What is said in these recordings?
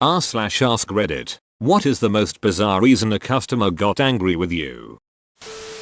r/ask Reddit. What is the most bizarre reason a customer got angry with you?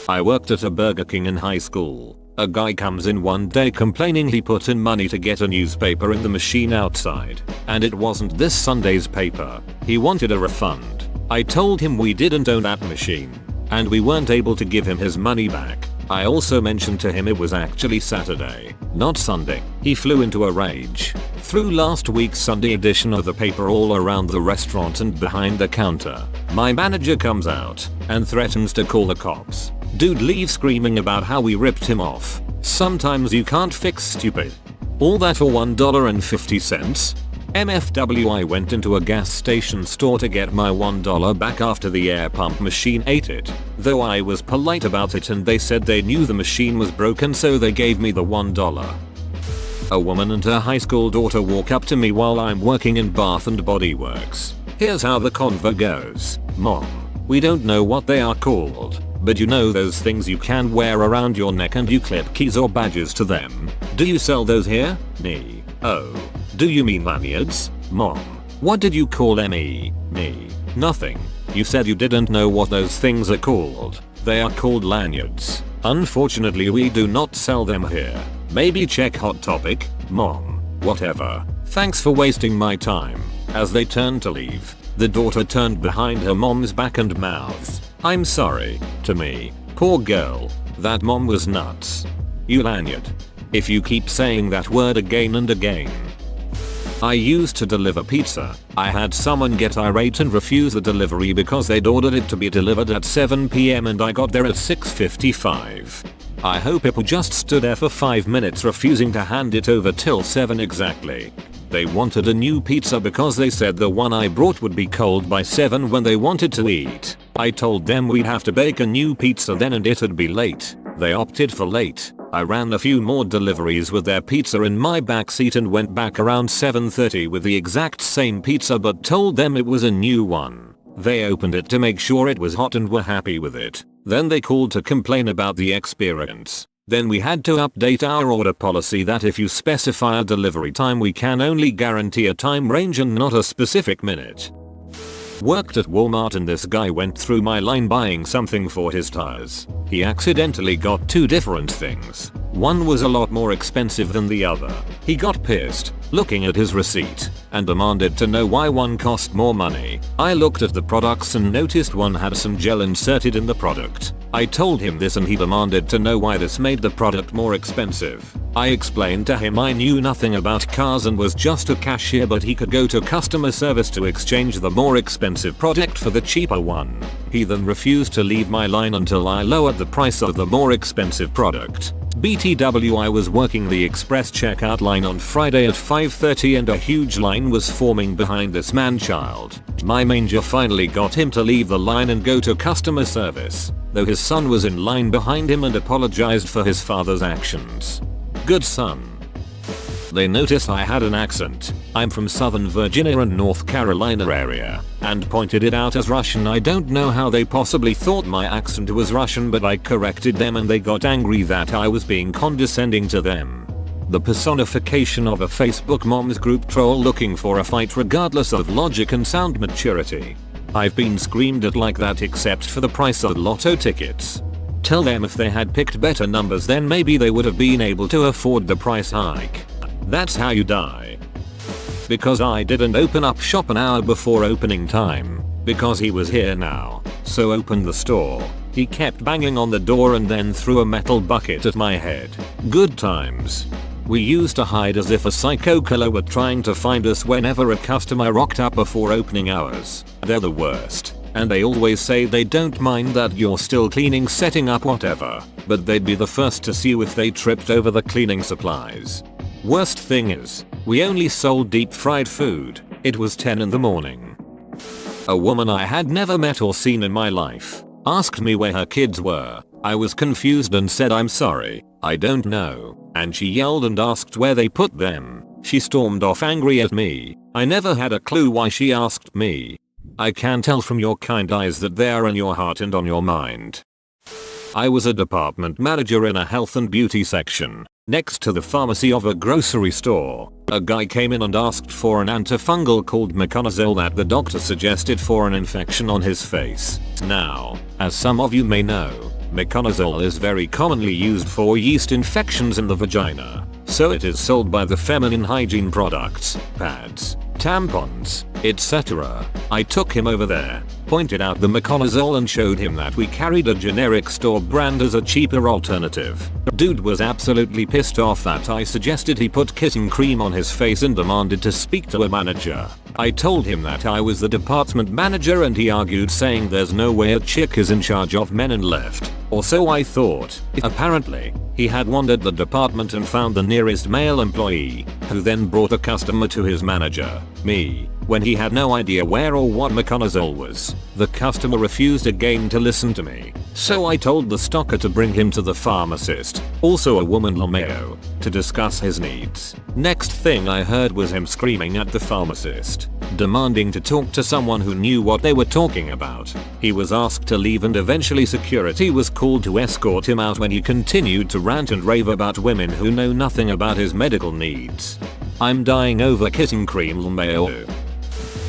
I worked at a Burger King in high school. A guy comes in one day complaining he put in money to get a newspaper in the machine outside, and it wasn't this Sunday's paper. He wanted a refund. I told him we didn't own that machine, and we weren't able to give him his money back. I also mentioned to him it was actually Saturday, not Sunday. He flew into a rage. Threw last week's Sunday edition of the paper all around the restaurant and behind the counter. My manager comes out and threatens to call the cops. Dude leaves screaming about how we ripped him off. Sometimes you can't fix stupid. All that for $1.50? MFW. I went into a gas station store to get my $1 back after the air pump machine ate it. Though I was polite about it and they said they knew the machine was broken, so they gave me the $1. A woman and her high school daughter walk up to me while I'm working in Bath and Body Works. Here's how the convo goes. Mom, we don't know what they are called, but you know those things you can wear around your neck and you clip keys or badges to them? Do you sell those here? Me. Oh. Do you mean lanyards? Mom. What did you call me? Me. Nothing. You said you didn't know what those things are called. They are called lanyards. Unfortunately we do not sell them here. Maybe check Hot Topic? Mom. Whatever. Thanks for wasting my time. As they turned to leave, the daughter turned behind her mom's back and mouthed, "I'm sorry," to me. Poor girl. That mom was nuts. You lanyard. If you keep saying that word again and again. I used to deliver pizza. I had someone get irate and refuse the delivery because they'd ordered it to be delivered at 7 PM and I got there at 6:55. I hope people just stood there for 5 minutes refusing to hand it over till 7 exactly. They wanted a new pizza because they said the one I brought would be cold by 7 when they wanted to eat. I told them we'd have to bake a new pizza then and it'd be late. They opted for late. I ran a few more deliveries with their pizza in my backseat and went back around 7:30 with the exact same pizza but told them it was a new one. They opened it to make sure it was hot and were happy with it. Then they called to complain about the experience. Then we had to update our order policy that if you specify a delivery time we can only guarantee a time range and not a specific minute. Worked at Walmart and this guy went through my line buying something for his tires. He accidentally got two different things. One was a lot more expensive than the other. He got pissed, looking at his receipt, and demanded to know why one cost more money. I looked at the products and noticed one had some gel inserted in the product. I told him this and he demanded to know why this made the product more expensive. I explained to him I knew nothing about cars and was just a cashier, but he could go to customer service to exchange the more expensive product for the cheaper one. He then refused to leave my line until I lowered the price of the more expensive product. BTW. I was working the express checkout line on Friday at 5:30 and a huge line was forming behind this man-child. My manager finally got him to leave the line and go to customer service, though his son was in line behind him and apologized for his father's actions. Good son. They noticed I had an accent. I'm from Southern Virginia and North Carolina area, and pointed it out as Russian. I don't know how they possibly thought my accent was Russian, but I corrected them and they got angry that I was being condescending to them. The personification of a Facebook moms group troll looking for a fight regardless of logic and sound maturity. I've been screamed at like that except for the price of lotto tickets. Tell them if they had picked better numbers then maybe they would have been able to afford the price hike. That's how you die. Because I didn't open up shop an hour before opening time. Because he was here now. So opened the store. He kept banging on the door and then threw a metal bucket at my head. Good times. We used to hide as if a psycho killer were trying to find us whenever a customer rocked up before opening hours. They're the worst. And they always say they don't mind that you're still cleaning, setting up, whatever. But they'd be the first to see you if they tripped over the cleaning supplies. Worst thing is, we only sold deep fried food. It was 10 in the morning. A woman I had never met or seen in my life asked me where her kids were. I was confused and said I'm sorry, I don't know. And she yelled and asked where they put them. She stormed off angry at me. I never had a clue why she asked me. I can tell from your kind eyes that they are in your heart and on your mind. I was a department manager in a health and beauty section. Next to the pharmacy of a grocery store, a guy came in and asked for an antifungal called meconazole that the doctor suggested for an infection on his face. Now, as some of you may know, meconazole is very commonly used for yeast infections in the vagina. So it is sold by the feminine hygiene products, pads, tampons, etc. I took him over there, pointed out the meconazole and showed him that we carried a generic store brand as a cheaper alternative. Dude was absolutely pissed off that I suggested he put kitten cream on his face and demanded to speak to a manager. I told him that I was the department manager and he argued, saying there's no way a chick is in charge of men, and left. Or so I thought. Apparently, he had wandered the department and found the nearest male employee, who then brought a customer to his manager, me, when he had no idea where or what meconazole was. The customer refused again to listen to me, so I told the stocker to bring him to the pharmacist, also a woman LMAO, to discuss his needs. Next thing I heard was him screaming at the pharmacist, demanding to talk to someone who knew what they were talking about. He was asked to leave and eventually security was called to escort him out when he continued to rant and rave about women who know nothing about his medical needs. I'm dying over kitten cream LMAO.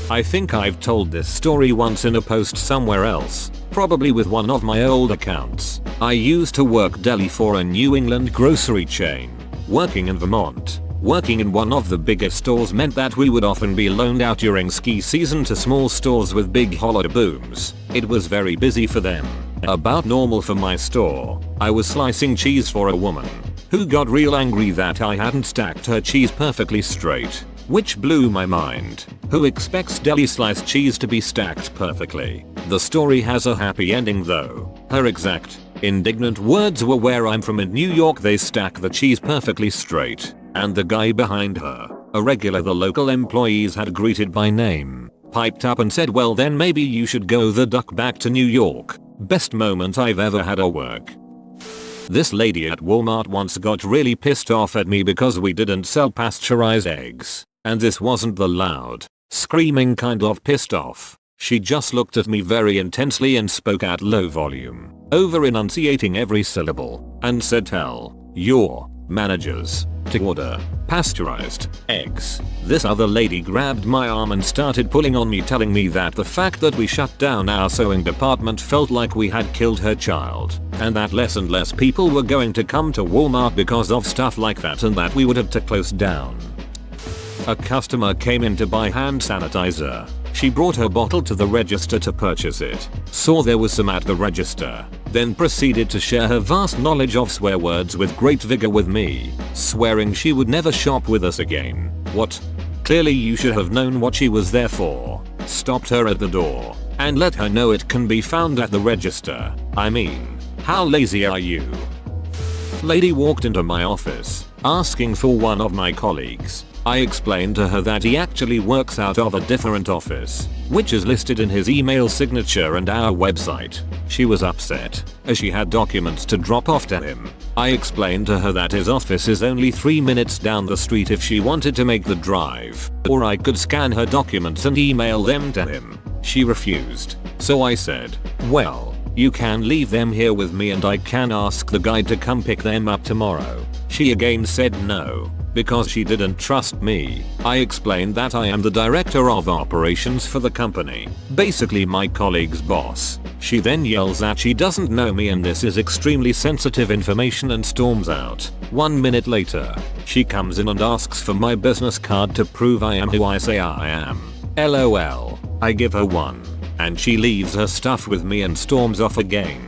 I think I've told this story once in a post somewhere else, probably with one of my old accounts. I used to work deli for a New England grocery chain. Working in Vermont, working in one of the biggest stores meant that we would often be loaned out during ski season to small stores with big holiday booms. It was very busy for them. About normal for my store. I was slicing cheese for a woman, who got real angry that I hadn't stacked her cheese perfectly straight, which blew my mind. Who expects deli sliced cheese to be stacked perfectly? The story has a happy ending though. Her exact, indignant words were, "Where I'm from in New York they stack the cheese perfectly straight." And the guy behind her, a regular the local employees had greeted by name, piped up and said, "Well then maybe you should go the duck back to New York." Best moment I've ever had at work. This lady at Walmart once got really pissed off at me because we didn't sell pasteurized eggs. And this wasn't the loud, screaming kind of pissed off. She just looked at me very intensely and spoke at low volume, over enunciating every syllable, and said, "Tell your managers to order pasteurized eggs." This other lady grabbed my arm and started pulling on me, telling me that the fact that we shut down our sewing department felt like we had killed her child, and that less and less people were going to come to Walmart because of stuff like that, and that we would have to close down. A customer came in to buy hand sanitizer. She brought her bottle to the register to purchase it, saw there was some at the register, then proceeded to share her vast knowledge of swear words with great vigor with me, swearing she would never shop with us again. What? Clearly you should have known what she was there for. Stopped her at the door and let her know it can be found at the register. I mean, how lazy are you? Lady walked into my office, asking for one of my colleagues. I explained to her that he actually works out of a different office, which is listed in his email signature and our website. She was upset, as she had documents to drop off to him. I explained to her that his office is only 3 minutes down the street if she wanted to make the drive, or I could scan her documents and email them to him. She refused, so I said, "Well, you can leave them here with me and I can ask the guy to come pick them up tomorrow." She again said no, because she didn't trust me. I explained that I am the director of operations for the company, basically my colleague's boss. She then yells that she doesn't know me and this is extremely sensitive information and storms out. 1 minute later, she comes in and asks for my business card to prove I am who I say I am. LOL. I give her one, and she leaves her stuff with me and storms off again.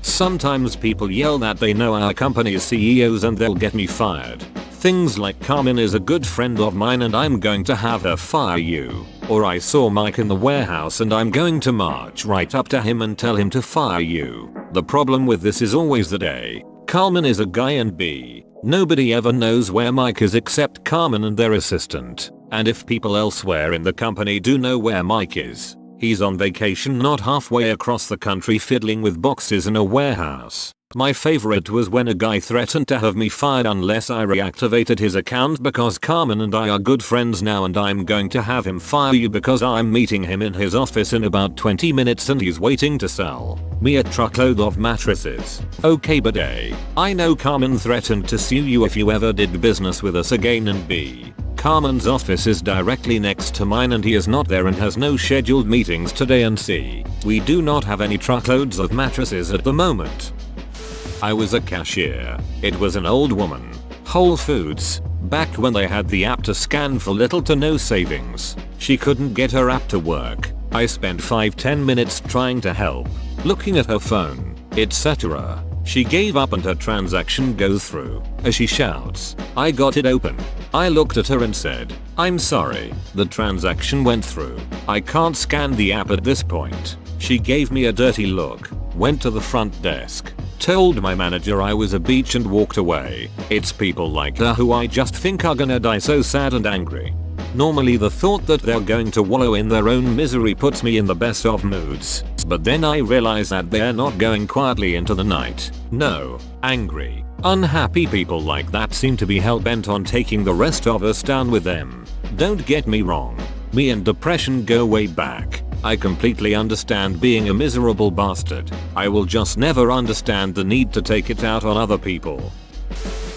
Sometimes people yell that they know our company's CEOs and they'll get me fired. Things like Carmen is a good friend of mine and I'm going to have her fire you. Or I saw Mike in the warehouse and I'm going to march right up to him and tell him to fire you. The problem with this is always that A, Carmen is a guy, and B, nobody ever knows where Mike is except Carmen and their assistant. And if people elsewhere in the company do know where Mike is, he's on vacation not halfway across the country fiddling with boxes in a warehouse. My favorite was when a guy threatened to have me fired unless I reactivated his account because Carmen and I are good friends now and I'm going to have him fire you because I'm meeting him in his office in about 20 minutes and he's waiting to sell me a truckload of mattresses. Okay, but A, I know Carmen threatened to sue you if you ever did business with us again, and B, Carmen's office is directly next to mine and he is not there and has no scheduled meetings today, and C, we do not have any truckloads of mattresses at the moment. I was a cashier. It was an old woman. Whole Foods. Back when they had the app to scan for little to no savings. She couldn't get her app to work. I spent 5-10 minutes trying to help, looking at her phone, etc. She gave up and her transaction goes through. As she shouts, I got it open. I looked at her and said, I'm sorry, the transaction went through. I can't scan the app at this point. She gave me a dirty look, went to the front desk, told my manager I was a bitch and walked away. It's people like her who I just think are gonna die so sad and angry. Normally the thought that they're going to wallow in their own misery puts me in the best of moods, but then I realize that they're not going quietly into the night. No, angry, unhappy people like that seem to be hell-bent on taking the rest of us down with them. Don't get me wrong, me and depression go way back. I completely understand being a miserable bastard. I will just never understand the need to take it out on other people.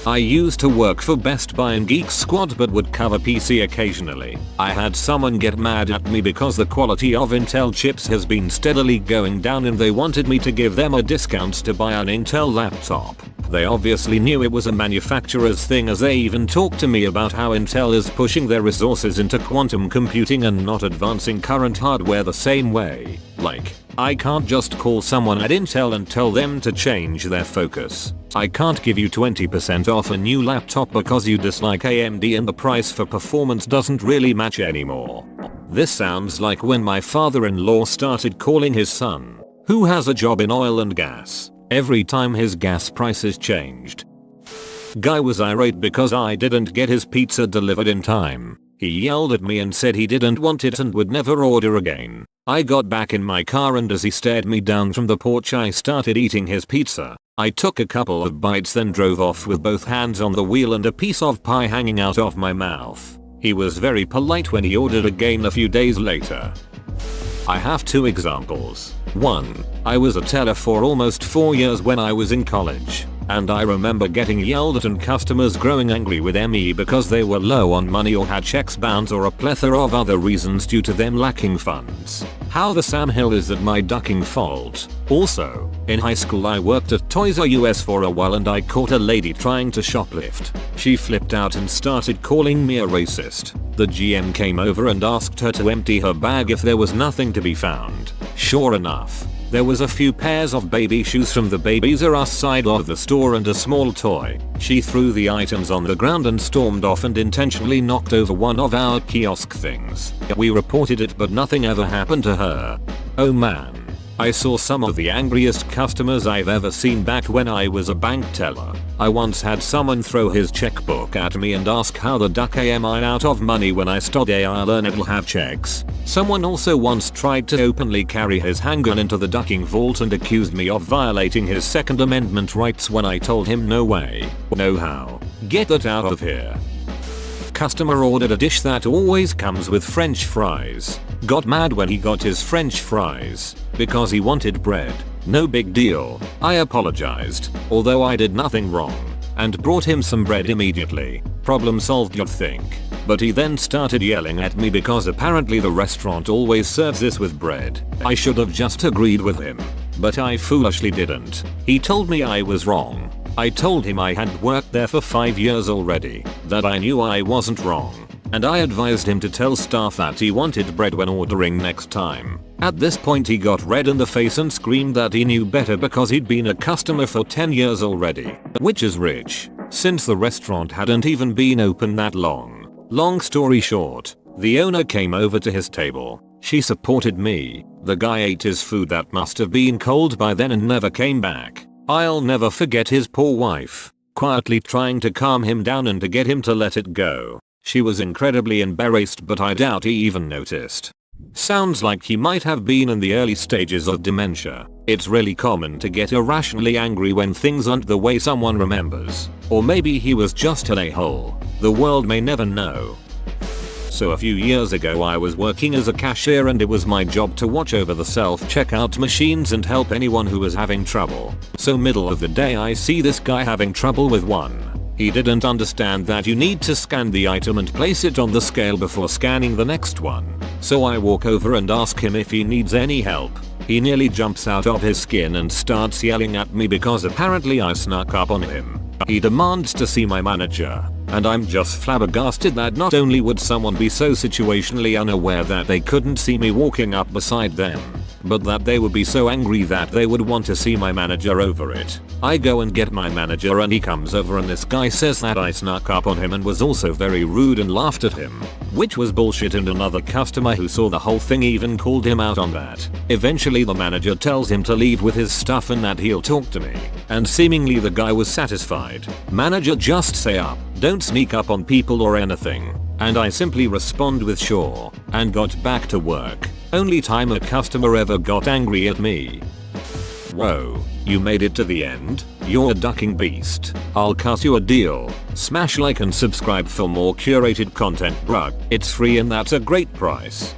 I used to work for Best Buy and Geek Squad but would cover PC occasionally. I had someone get mad at me because the quality of Intel chips has been steadily going down and they wanted me to give them a discount to buy an Intel laptop. They obviously knew it was a manufacturer's thing, as they even talked to me about how Intel is pushing their resources into quantum computing and not advancing current hardware the same way. Like, I can't just call someone at Intel and tell them to change their focus. I can't give you 20% off a new laptop because you dislike AMD and the price for performance doesn't really match anymore. This sounds like when my father-in-law started calling his son, who has a job in oil and gas, every time his gas prices changed. Guy was irate because I didn't get his pizza delivered in time. He yelled at me and said he didn't want it and would never order again. I got back in my car and as he stared me down from the porch I started eating his pizza. I took a couple of bites then drove off with both hands on the wheel and a piece of pie hanging out of my mouth. He was very polite when he ordered again a few days later. I have two examples. One, I was a teller for almost 4 years when I was in college, and I remember getting yelled at and customers growing angry with me because they were low on money or had checks bounced or a plethora of other reasons due to them lacking funds. How the Sam Hill is that my ducking fault? Also, in high school I worked at Toys R Us for a while and I caught a lady trying to shoplift. She flipped out and started calling me a racist. The GM came over and asked her to empty her bag if there was nothing to be found. Sure enough, there was a few pairs of baby shoes from the Babies R Us side of the store and a small toy. She threw the items on the ground and stormed off and intentionally knocked over one of our kiosk things. We reported it but nothing ever happened to her. Oh man. I saw some of the angriest customers I've ever seen back when I was a bank teller. I once had someone throw his checkbook at me and ask how the duck am I out of money when I study I learn it'll have checks. Someone also once tried to openly carry his handgun into the ducking vault and accused me of violating his Second Amendment rights when I told him no way, no how. Get that out of here. Customer ordered a dish that always comes with French fries. Got mad when he got his French fries because he wanted bread. No big deal. I apologized, although I did nothing wrong, and brought him some bread immediately. Problem solved, you'd think. But he then started yelling at me because apparently the restaurant always serves this with bread. I should have just agreed with him, but I foolishly didn't. He told me I was wrong. I told him I had worked there for 5 years already, that I knew I wasn't wrong, and I advised him to tell staff that he wanted bread when ordering next time. At this point he got red in the face and screamed that he knew better because he'd been a customer for 10 years already, which is rich, since the restaurant hadn't even been open that long. Long story short, the owner came over to his table. She supported me. The guy ate his food that must have been cold by then and never came back. I'll never forget his poor wife, quietly trying to calm him down and to get him to let it go. She was incredibly embarrassed, but I doubt he even noticed. Sounds like he might have been in the early stages of dementia. It's really common to get irrationally angry when things aren't the way someone remembers. Or maybe he was just an a-hole. The world may never know. So a few years ago I was working as a cashier and it was my job to watch over the self-checkout machines and help anyone who was having trouble. So middle of the day I see this guy having trouble with one. He didn't understand that you need to scan the item and place it on the scale before scanning the next one. So I walk over and ask him if he needs any help. He nearly jumps out of his skin and starts yelling at me because apparently I snuck up on him. He demands to see my manager. And I'm just flabbergasted that not only would someone be so situationally unaware that they couldn't see me walking up beside them, but that they would be so angry that they would want to see my manager over it. I go and get my manager and he comes over and this guy says that I snuck up on him and was also very rude and laughed at him. Which was bullshit, and another customer who saw the whole thing even called him out on that. Eventually the manager tells him to leave with his stuff and that he'll talk to me. And seemingly the guy was satisfied. Manager, just say up. Don't sneak up on people or anything. And I simply respond with sure and got back to work. Only time a customer ever got angry at me. Whoa, you made it to the end? You're a ducking beast. I'll cut you a deal. Smash like and subscribe for more curated content, bruh. It's free and that's a great price.